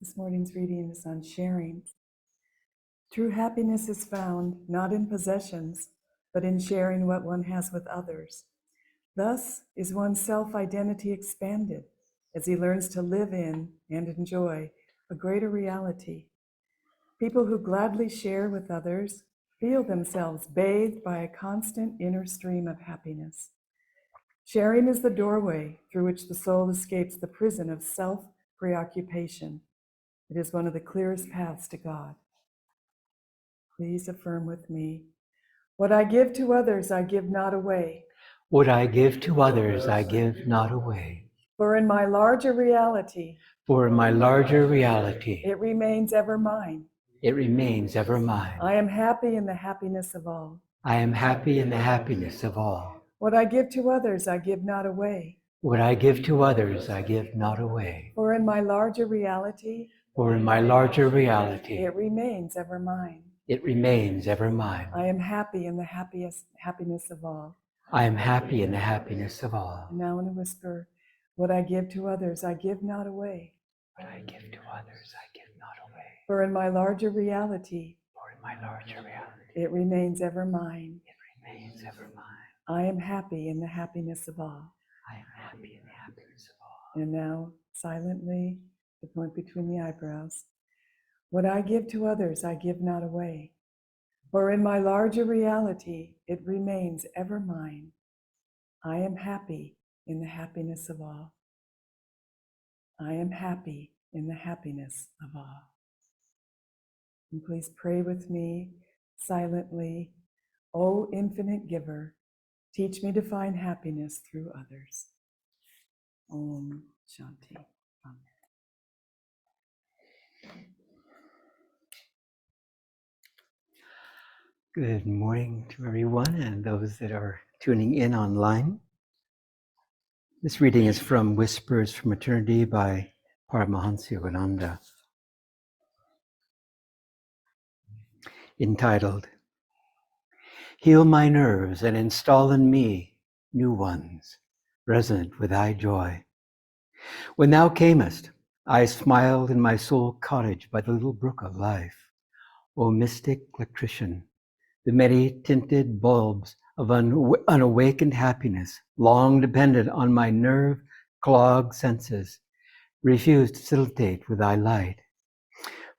This morning's reading is on sharing. True happiness is found not in possessions, but in sharing what one has with others. Thus is one's self-identity expanded as he learns to live in and enjoy a greater reality. People who gladly share with others feel themselves bathed by a constant inner stream of happiness. Sharing is the doorway through which the soul escapes the prison of self-preoccupation. It is one of the clearest paths to God. Please affirm with me. What I give to others, I give not away. What I give to others, I give not away. For in my larger reality, it remains ever mine. It remains ever mine. I am happy in the happiness of all. I am happy in the happiness of all. What I give to others, I give not away. What I give to others, I give not away. For in my larger reality, it remains ever mine. It remains ever mine. I am happy in the happiness of all. I am happy in the happiness of all. And now in a whisper, what I give to others, I give not away. What I give to others, I give not away. For in my larger reality, it remains ever mine. It remains ever mine. I am happy in the happiness of all. I am happy in the happiness of all. And now, silently, the point between the eyebrows, what I give to others, I give not away. For in my larger reality, it remains ever mine. I am happy in the happiness of all. I am happy in the happiness of all. And please pray with me silently. O infinite giver, teach me to find happiness through others. Om Shanti. Amen. Good morning to everyone and those that are tuning in online. This reading is from Whispers from Eternity by Paramahansa Ananda, entitled, Heal my nerves and install in me new ones, resonant with thy joy. When thou camest, I smiled in my soul cottage by the little brook of life. O mystic electrician, the many-tinted bulbs of unawakened happiness, long dependent on my nerve-clogged senses, refused to facilitate with thy light.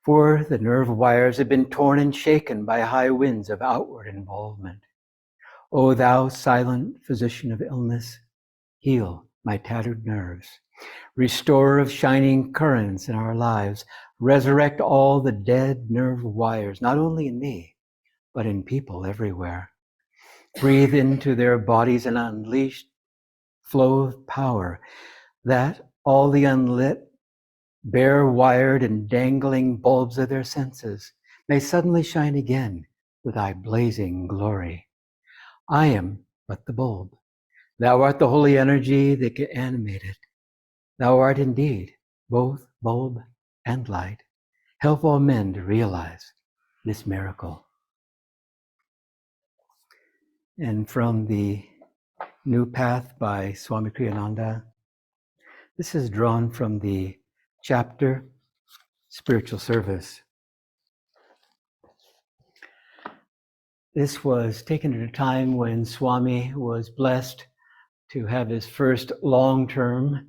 For the nerve wires had been torn and shaken by high winds of outward involvement. O thou silent physician of illness, heal my tattered nerves. Restorer of shining currents in our lives, resurrect all the dead nerve wires, not only in me, but in people everywhere. Breathe into their bodies an unleashed flow of power, that all the unlit, bare-wired and dangling bulbs of their senses may suddenly shine again with thy blazing glory. I am but the bulb. Thou art the holy energy that can animate it. Thou art indeed both bulb and light. Help all men to realize this miracle. And from the New Path by Swami Ananda, this is drawn from the chapter Spiritual Service. This was taken at a time when Swami was blessed to have his first long-term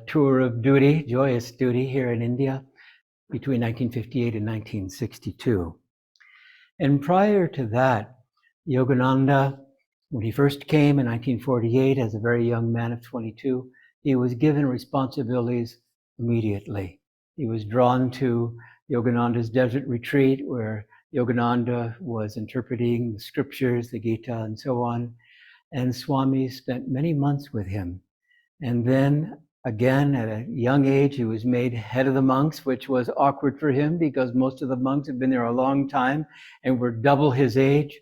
tour of duty, joyous duty here in India between 1958 and 1962. And prior to that, Yogananda, when he first came in 1948 as a very young man of 22, he was given responsibilities immediately. He was drawn to Yogananda's desert retreat where Yogananda was interpreting the scriptures, the Gita, and so on. And Swami spent many months with him. And then again, at a young age, he was made head of the monks, which was awkward for him because most of the monks had been there a long time and were double his age.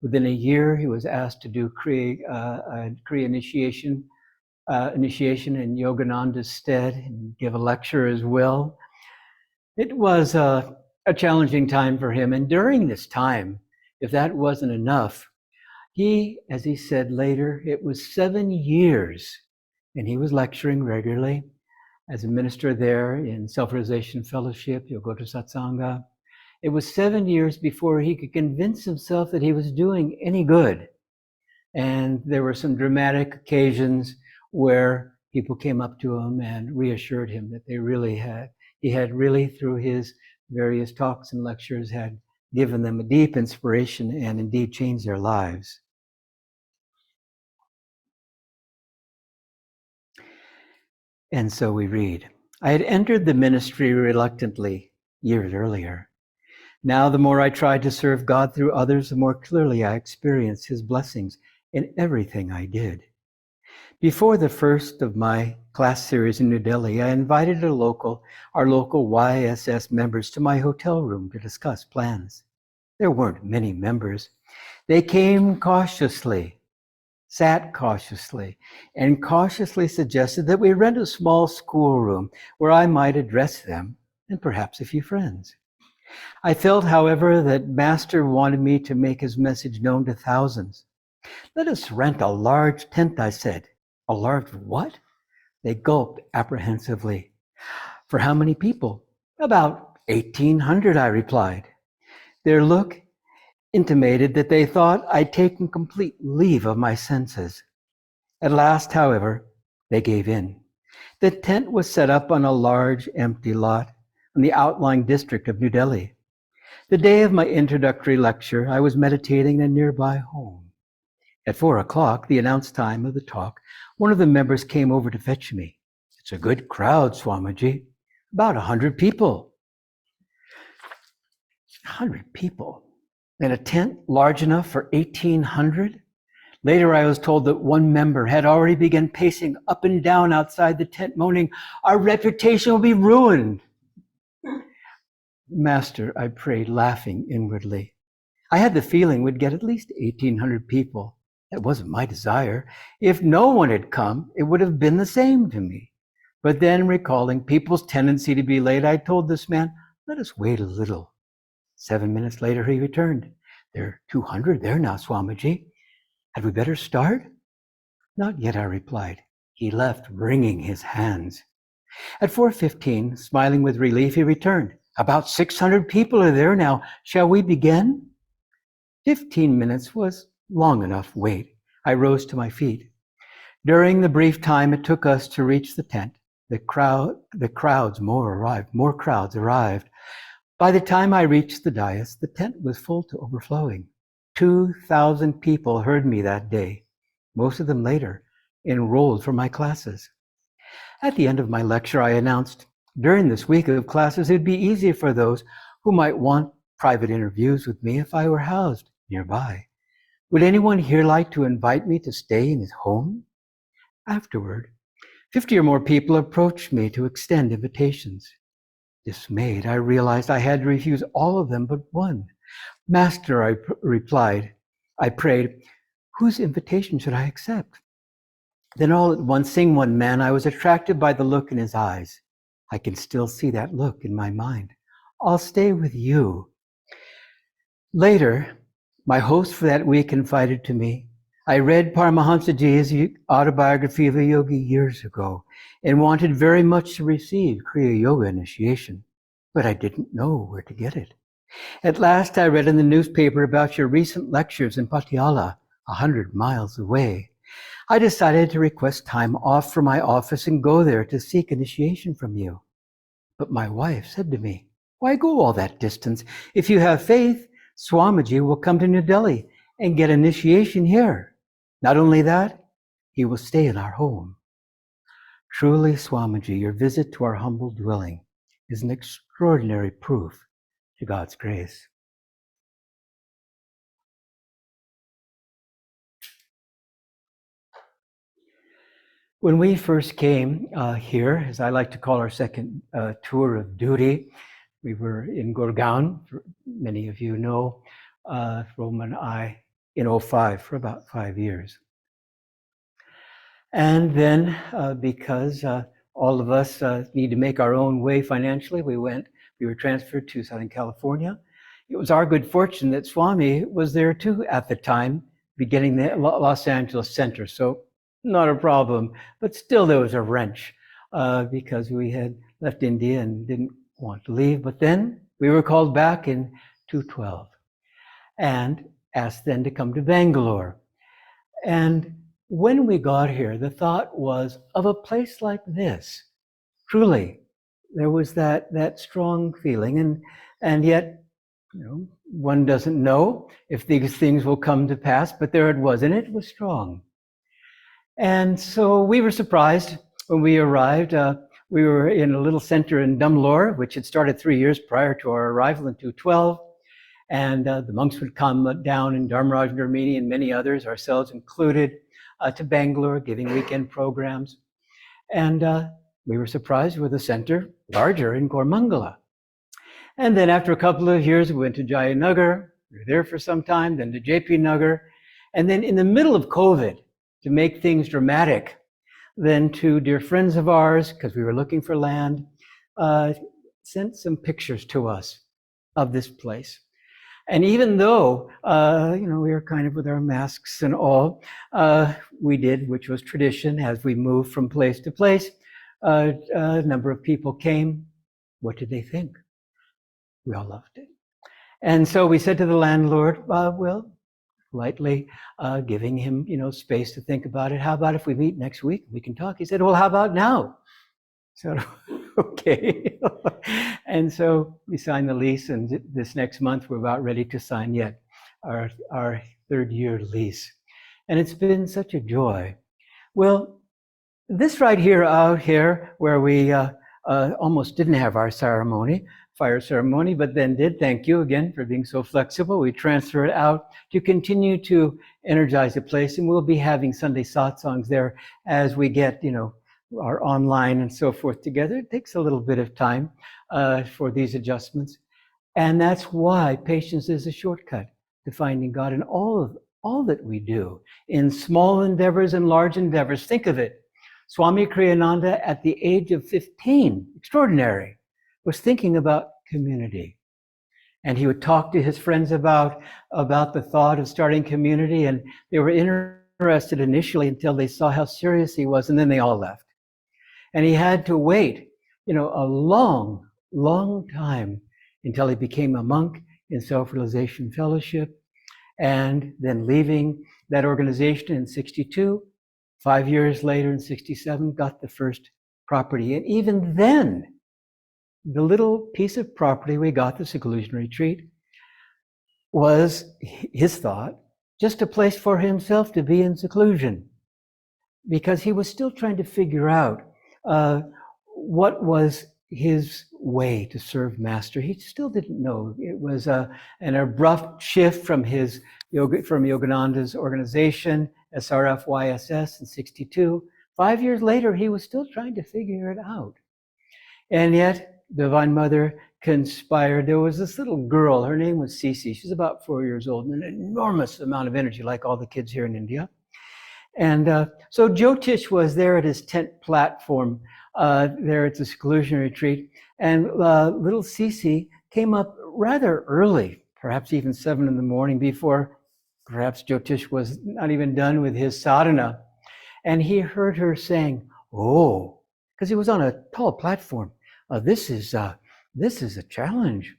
Within a year, he was asked to do Kriya initiation in Yogananda's stead and give a lecture as well. It was a challenging time for him. And during this time, if that wasn't enough, he, as he said later, it was 7 years, and he was lecturing regularly, as a minister there in Self-Realization Fellowship. He'll go to Satsanga. It was 7 years before he could convince himself that he was doing any good. And there were some dramatic occasions where people came up to him and reassured him that he had really, through his various talks and lectures, had given them a deep inspiration and indeed changed their lives. And so we read, I had entered the ministry reluctantly years earlier. Now, the more I tried to serve God through others, the more clearly I experienced his blessings in everything I did. Before the first of my class series in New Delhi, I invited our local YSS members to my hotel room to discuss plans. There weren't many members. They came cautiously, sat cautiously, and cautiously suggested that we rent a small schoolroom where I might address them and perhaps a few friends. I felt, however, that Master wanted me to make his message known to thousands. Let us rent a large tent, I said. A large what? They gulped apprehensively. For how many people? About 1,800, I replied. Their look intimated that they thought I'd taken complete leave of my senses. At last, however, they gave in. The tent was set up on a large empty lot in the outlying district of New Delhi. The day of my introductory lecture, I was meditating in a nearby home. At 4 o'clock, the announced time of the talk, one of the members came over to fetch me. It's a good crowd, Swamiji. About 100 people. 100 people. In a tent large enough for 1,800? Later, I was told that one member had already begun pacing up and down outside the tent, moaning, our reputation will be ruined. Master, I prayed, laughing inwardly. I had the feeling we'd get at least 1,800 people. That wasn't my desire. If no one had come, it would have been the same to me. But then, recalling people's tendency to be late, I told this man, let us wait a little. 7 minutes later, he returned. There are 200 there now, Swamiji. Had we better start? Not yet, I replied. He left, wringing his hands. At 4:15, smiling with relief, he returned. About 600 people are there now. Shall we begin? 15 minutes was long enough wait. I rose to my feet. During the brief time it took us to reach the tent, more crowds arrived. By the time I reached the dais, the tent was full to overflowing. 2,000 people heard me that day, most of them later enrolled for my classes. At the end of my lecture, I announced, during this week of classes, it would be easier for those who might want private interviews with me if I were housed nearby. Would anyone here like to invite me to stay in his home? Afterward, 50 or more people approached me to extend invitations. Dismayed, I realized I had to refuse all of them but one. Master, I replied, I prayed, whose invitation should I accept? Then all at once, seeing one man, I was attracted by the look in his eyes. I can still see that look in my mind. I'll stay with you. Later, my host for that week confided to me, I read Paramahansaji's autobiography of a yogi years ago and wanted very much to receive Kriya Yoga initiation, but I didn't know where to get it. At last, I read in the newspaper about your recent lectures in Patiala, 100 miles away. I decided to request time off from my office and go there to seek initiation from you. But my wife said to me, why go all that distance? If you have faith, Swamiji will come to New Delhi and get initiation here. Not only that, he will stay in our home. Truly, Swamiji, your visit to our humble dwelling is an extraordinary proof to God's grace. When we first came here, as I like to call our second tour of duty, we were in Gurgaon, many of you know, Roma and I, in 2005 for about 5 years. And then because all of us need to make our own way financially, we were transferred to Southern California. It was our good fortune that Swami was there too at the time, beginning the Los Angeles Center. So not a problem, but still there was a wrench. because we had left India and didn't want to leave. But then we were called back in 2012 and asked then to come to Bangalore. And when we got here, the thought was of a place like this. Truly, there was that strong feeling, and yet, one doesn't know if these things will come to pass, but there it was, and it was strong. And so we were surprised when we arrived. We were in a little center in Bangalore, which had started 3 years prior to our arrival in 2012. And the monks would come down, and Dharmaraj Nirmini and many others, ourselves included, to Bangalore, giving weekend programs. And we were surprised with a center larger in Kormangala. And then after a couple of years, we went to Jayanagar. We were there for some time, then to JP Nagar. And then in the middle of COVID, to make things dramatic, then two dear friends of ours, because we were looking for land, sent some pictures to us of this place. And even though, we were kind of with our masks and all, we did, which was tradition, as we moved from place to place, a number of people came. What did they think? We all loved it. And so we said to the landlord, lightly giving him, space to think about it. How about if we meet next week? We can talk. He said, well, how about now? So, okay. And so we signed the lease, and this next month we're about ready to sign yet our 3rd year lease. And it's been such a joy. Well, this right here out here, where we almost didn't have our fire ceremony, but then did. Thank you again for being so flexible. We transfer it out to continue to energize the place, and we'll be having Sunday satsangs there as we get, our online and so forth together. It takes a little bit of time for these adjustments. And that's why patience is a shortcut to finding God in all that we do, in small endeavors and large endeavors. Think of it. Swami Kriyananda, at the age of 15, extraordinary, was thinking about community. And he would talk to his friends about the thought of starting community, and they were interested initially until they saw how serious he was, and then they all left. And he had to wait, a long, long time until he became a monk in Self-Realization Fellowship, and then leaving that organization in 62, 5 years later in 67, got the first property. And even then, the little piece of property we got, the seclusion retreat, was, his thought, just a place for himself to be in seclusion, because he was still trying to figure out what was his way to serve Master. He still didn't know. It was an abrupt shift from Yogananda's organization, SRFYSS, in 62. 5 years later, he was still trying to figure it out. And yet, Divine Mother conspired. There was this little girl, her name was Cece. She's about 4 years old, and an enormous amount of energy, like all the kids here in India. And so Jyotish was there at his tent platform there at the seclusion retreat. And little Cece came up rather early, perhaps even 7 in the morning, before perhaps Jyotish was not even done with his sadhana. And he heard her saying, oh, because he was on a tall platform. This is a challenge.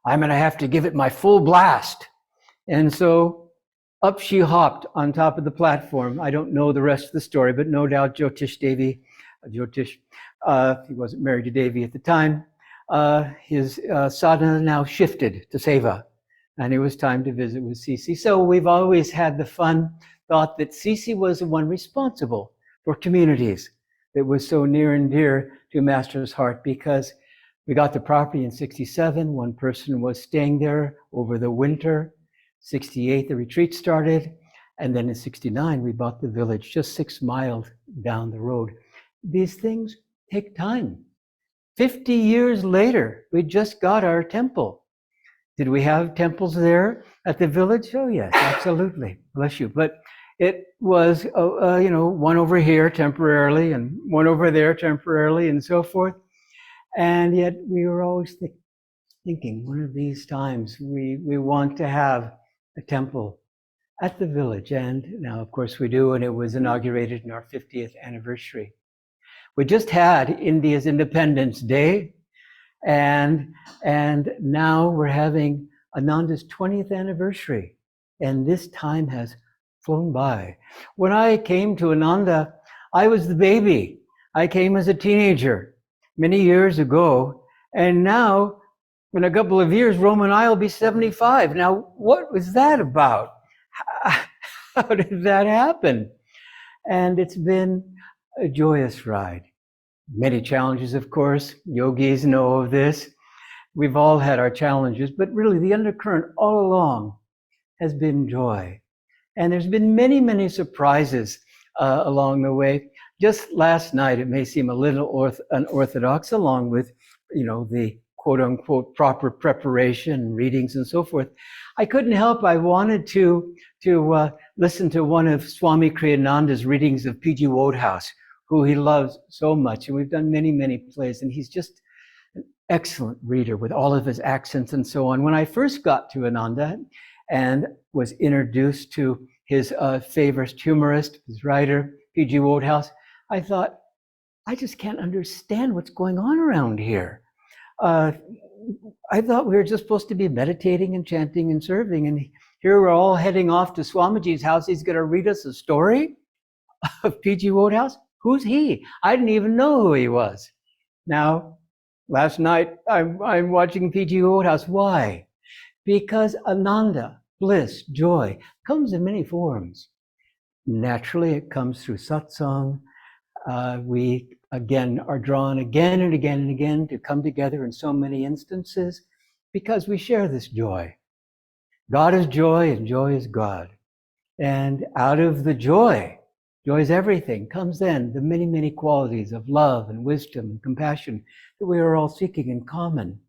I'm going to have to give it my full blast. And so up she hopped on top of the platform. I don't know the rest of the story, but no doubt Jyotish, he wasn't married to Devi at the time, his sadhana now shifted to seva, and it was time to visit with Cece. So we've always had the fun thought that Cece was the one responsible for communities that was so near and dear to Master's heart, because we got the property in 67. One person was staying there over the winter. 68, the retreat started. And then in 69, we bought the village just 6 miles down the road. These things take time. 50 years later, we just got our temple. Did we have temples there at the village? Oh, yes, absolutely. Bless you. But it was, one over here temporarily and one over there temporarily and so forth. And yet we were always thinking, one of these times we want to have a temple at the village. And now, of course, we do, and it was inaugurated in our 50th anniversary. We just had India's Independence Day, and now we're having Ananda's 20th anniversary, and this time has flown by. When I came to Ananda, I was the baby. I came as a teenager many years ago, and now in a couple of years, Roma and I will be 75. Now, what was that about? How did that happen? And it's been a joyous ride. Many challenges, of course. Yogis know of this. We've all had our challenges, but really the undercurrent all along has been joy. And there's been many, many surprises along the way. Just last night, it may seem a little unorthodox, along with, the quote unquote proper preparation, readings, and so forth. I couldn't help. I wanted to listen to one of Swami Kriyananda's readings of P.G. Wodehouse, who he loves so much. And we've done many, many plays, and he's just an excellent reader with all of his accents and so on. When I first got to Ananda and was introduced to his favorite humorist, his writer, P.G. Wodehouse, I thought, I just can't understand what's going on around here. I thought we were just supposed to be meditating and chanting and serving, and here we're all heading off to Swamiji's house. He's going to read us a story of P.G. Wodehouse. Who's he? I didn't even know who he was. Now, last night, I'm watching P.G. Wodehouse. Why? Because Ananda, bliss, joy, comes in many forms. Naturally, it comes through satsang. We, again, are drawn again and again and again to come together in so many instances because we share this joy. God is joy and joy is God. And out of the joy is everything, comes then the many, many qualities of love and wisdom and compassion that we are all seeking in common.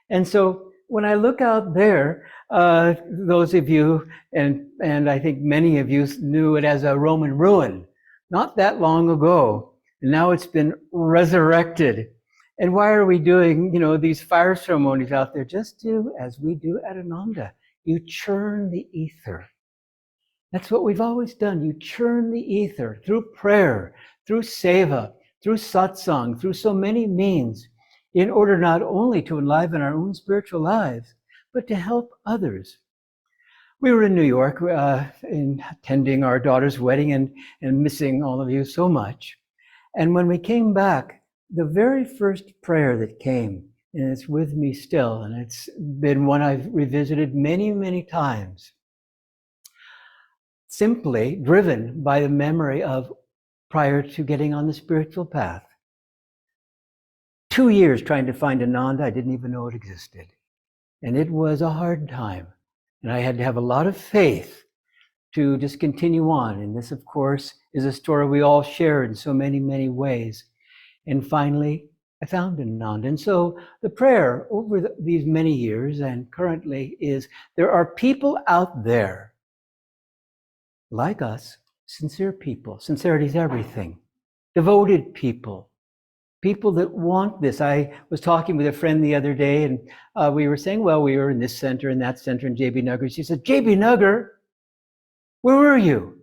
And so when I look out there, those of you, and I think many of you knew it as a Roman ruin, not that long ago, and now it's been resurrected. And why are we doing, these fire ceremonies out there? Just do as we do at Ananda. You churn the ether. That's what we've always done. You churn the ether through prayer, through seva, through satsang, through so many means, in order not only to enliven our own spiritual lives, but to help others. We were in New York attending our daughter's wedding and missing all of you so much. And when we came back, the very first prayer that came, and it's with me still, and it's been one I've revisited many, many times, simply driven by the memory of prior to getting on the spiritual path. 2 years trying to find Ananda, I didn't even know it existed. And it was a hard time. And I had to have a lot of faith to just continue on. And this, of course, is a story we all share in so many, many ways. And finally, I found Ananda. And so the prayer over these many years and currently is, there are people out there like us, sincere people. Sincerity is everything. Devoted people. People that want this. I was talking with a friend the other day, and we were saying, well, we were in this center and that center in JB Nagar. She said, JB Nagar, where were you?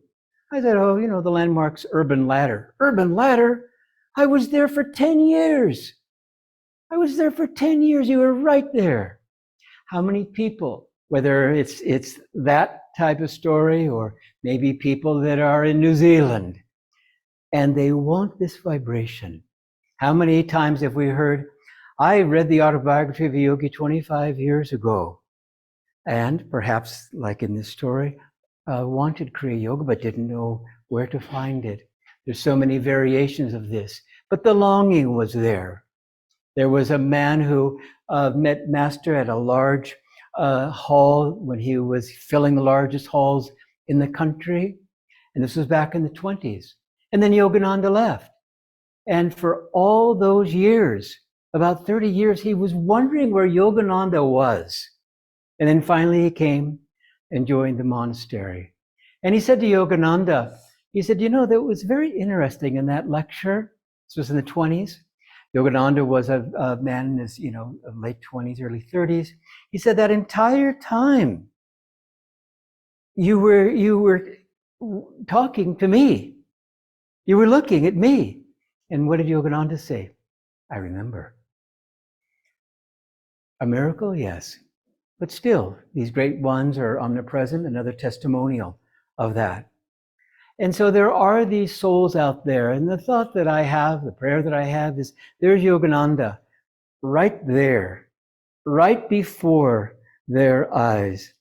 I said, oh, the landmark's Urban Ladder. Urban Ladder? I was there for 10 years. I was there for 10 years. You were right there. How many people, whether it's that type of story or maybe people that are in New Zealand, and they want this vibration. How many times have we heard, I read the autobiography of a yogi 25 years ago, and perhaps, like in this story, wanted Kriya Yoga but didn't know where to find it. There's so many variations of this, but the longing was there. There was a man who met Master at a large hall when he was filling the largest halls in the country, and this was back in the 20s. And then Yogananda left. And for all those years, about 30 years, he was wondering where Yogananda was. And then finally he came and joined the monastery. And he said to Yogananda, he said, that was very interesting in that lecture. This was in the 20s. Yogananda was a man in his, late 20s, early 30s. He said that entire time you were talking to me. You were looking at me. And what did Yogananda say? I remember. A miracle, yes. But still, these great ones are omnipresent, another testimonial of that. And so there are these souls out there, and the thought that I have, the prayer that I have is, there's Yogananda, right there, right before their eyes,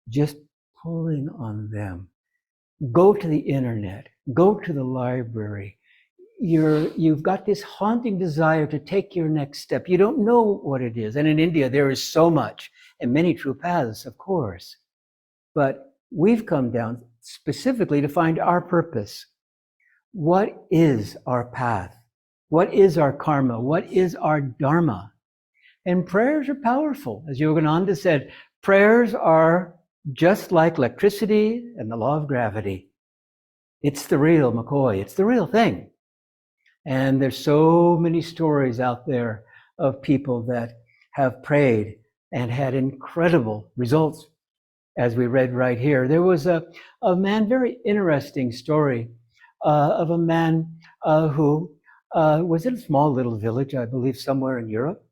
just pulling on them. Go to the internet, go to the library. You've got this haunting desire to take your next step. You don't know what it is. And in India, there is so much, and many true paths, of course. But we've come down specifically to find our purpose. What is our path? What is our karma? What is our dharma? And prayers are powerful. As Yogananda said, prayers are just like electricity and the law of gravity. It's the real McCoy. It's the real thing. And there's so many stories out there of people that have prayed and had incredible results, as we read right here. There was a man, very interesting story of a man who was in a small little village, I believe somewhere in Europe.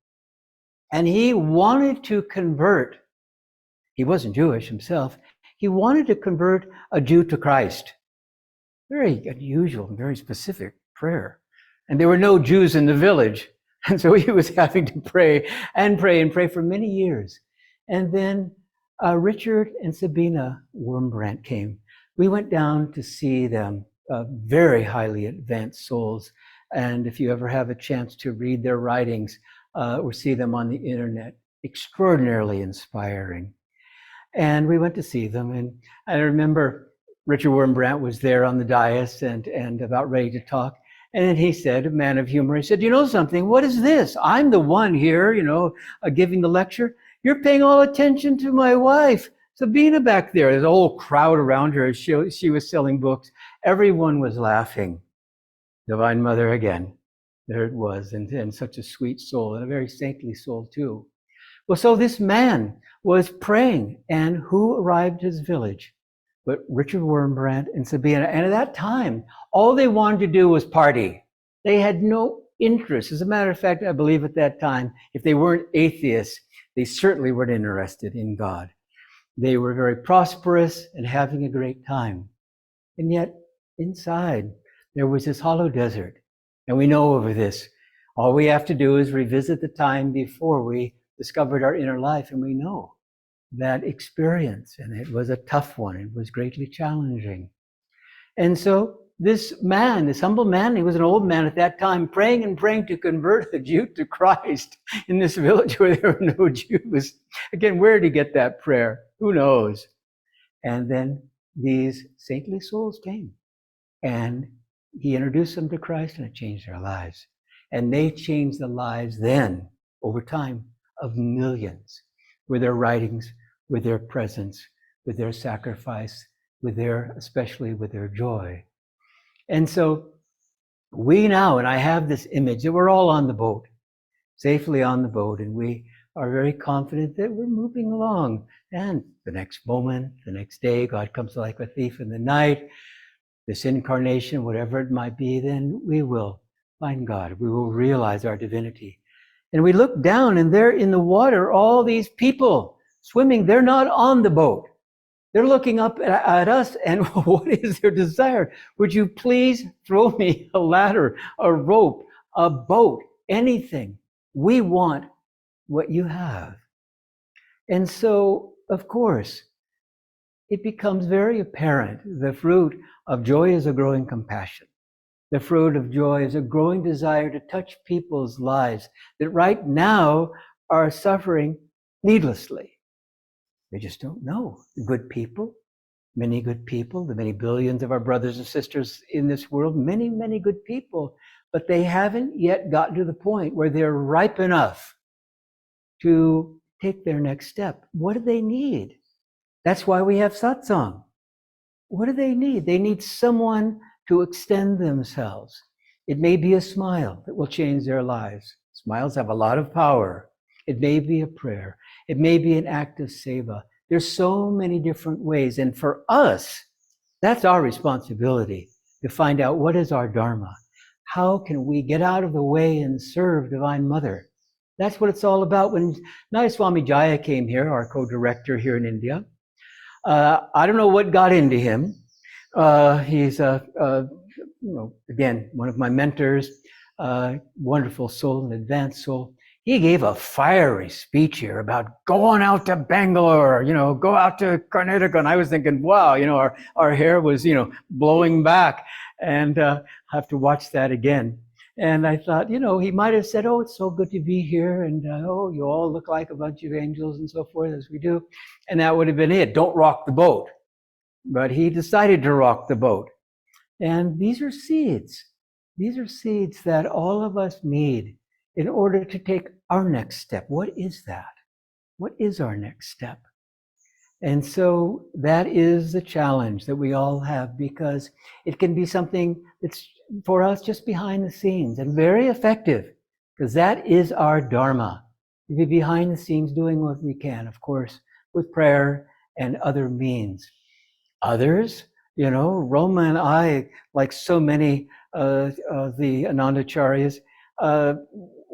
And he wanted to convert, he wasn't Jewish himself, he wanted to convert a Jew to Christ. Very unusual and very specific prayer. And there were no Jews in the village. And so he was having to pray and pray and pray for many years. And then Richard and Sabina Wormbrandt came. We went down to see them, very highly advanced souls. And if you ever have a chance to read their writings or see them on the internet, extraordinarily inspiring. And we went to see them. And I remember Richard Wormbrandt was there on the dais and about ready to talk. And then he said, a man of humor, he said, you know something, what is this? I'm the one here, giving the lecture. You're paying all attention to my wife, Sabina, back there. There's a whole crowd around her as she was selling books. Everyone was laughing. Divine Mother again. There it was, and such a sweet soul, and a very saintly soul too. Well, so this man was praying, and who arrived at his village? But Richard Wormbrandt and Sabina. And at that time, all they wanted to do was party. They had no interest. As a matter of fact, I believe at that time, if they weren't atheists, they certainly weren't interested in God. They were very prosperous and having a great time. And yet, inside, there was this hollow desert. And we know over this. All we have to do is revisit the time before we discovered our inner life, and we know that experience, and it was a tough one. It was greatly challenging. And so this man, this humble man, he was an old man at that time, praying and praying to convert a Jew to Christ in this village where there were no Jews. Again, where did he get that prayer? Who knows? And then these saintly souls came, and he introduced them to Christ, and it changed their lives. And they changed the lives then, over time, of millions, with their writings, with their presence, with their sacrifice, especially with their joy. And so we now, and I have this image that we're all on the boat, safely on the boat, and we are very confident that we're moving along. And the next moment, the next day, God comes like a thief in the night, this incarnation, whatever it might be, then we will find God. We will realize our divinity. And we look down, and there in the water, all these people swimming, they're not on the boat. They're looking up at us, and what is their desire? Would you please throw me a ladder, a rope, a boat, anything? We want what you have. And so, of course, it becomes very apparent. The fruit of joy is a growing compassion. The fruit of joy is a growing desire to touch people's lives that right now are suffering needlessly. They just don't know. The good people, many good people, the many billions of our brothers and sisters in this world, many, many good people, but they haven't yet gotten to the point where they're ripe enough to take their next step. What do they need? That's why we have satsang. What do they need? They need someone to extend themselves. It may be a smile that will change their lives. Smiles have a lot of power. It may be a prayer. It may be an act of seva. There's so many different ways. And for us, that's our responsibility to find out what is our dharma. How can we get out of the way and serve Divine Mother? That's what it's all about. When Naya Swami Jaya came here, our co-director here in India, I don't know what got into him. He's again, one of my mentors, wonderful soul, an advanced soul. He gave a fiery speech here about going out to Bangalore, go out to Karnataka. And I was thinking, wow, our hair was, blowing back, and have to watch that again. And I thought, he might have said, oh, it's so good to be here. And oh, you all look like a bunch of angels and so forth, as we do. And that would have been it. Don't rock the boat. But he decided to rock the boat. And these are seeds. These are seeds that all of us need in order to take our next step. What is that? What is our next step? And so that is the challenge that we all have, because it can be something that's for us just behind the scenes and very effective, because that is our dharma. To be behind the scenes doing what we can, of course, with prayer and other means. Others, Roma and I, like so many of the Anandacharyas,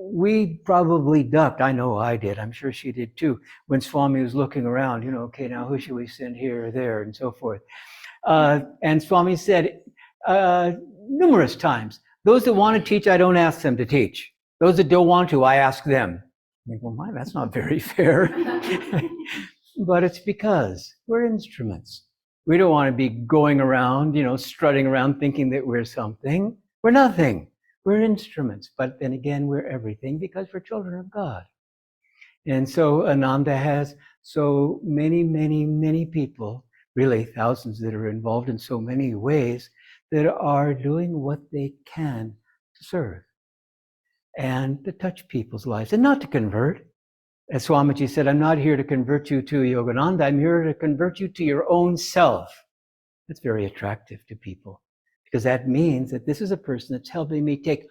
we probably ducked. I know I did. I'm sure she did too. When Swami was looking around, okay, now who should we send here or there and so forth. And Swami said numerous times, those that want to teach, I don't ask them to teach. Those that don't want to, I ask them. I think, well, that's not very fair. But it's because we're instruments. We don't want to be going around, strutting around thinking that we're something. We're nothing. We're instruments. But then again, we're everything, because we're children of God. And so Ananda has so many, many, many people, really thousands, that are involved in so many ways, that are doing what they can to serve and to touch people's lives, and not to convert. As Swamiji said, I'm not here to convert you to Yogananda. I'm here to convert you to your own self. That's very attractive to people, because that means that this is a person that's helping me take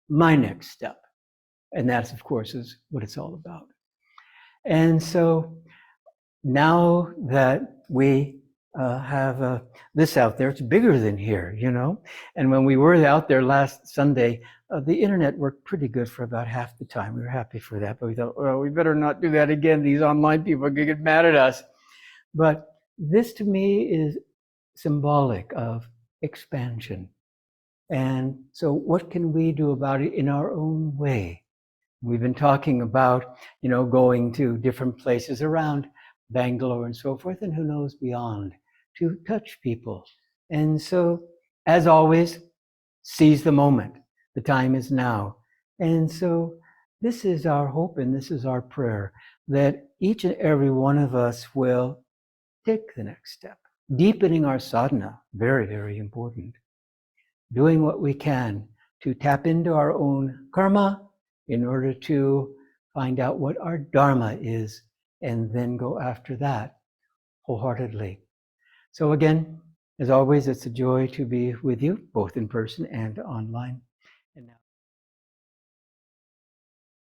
my next step. And that's, of course, is what it's all about. And so now that we have this out there, it's bigger than here, And when we were out there last Sunday, the internet worked pretty good for about half the time. We were happy for that, but we thought, well, we better not do that again. These online people are going to get mad at us. But this, to me, is symbolic of expansion. And so what can we do about it in our own way? We've been talking about, going to different places around Bangalore and so forth, and who knows beyond, to touch people. And so, as always, seize the moment. The time is now. And so this is our hope, and this is our prayer, that each and every one of us will take the next step. Deepening our sadhana, very, very important. Doing what we can to tap into our own karma in order to find out what our dharma is, and then go after that wholeheartedly. So again, as always, it's a joy to be with you, both in person and online.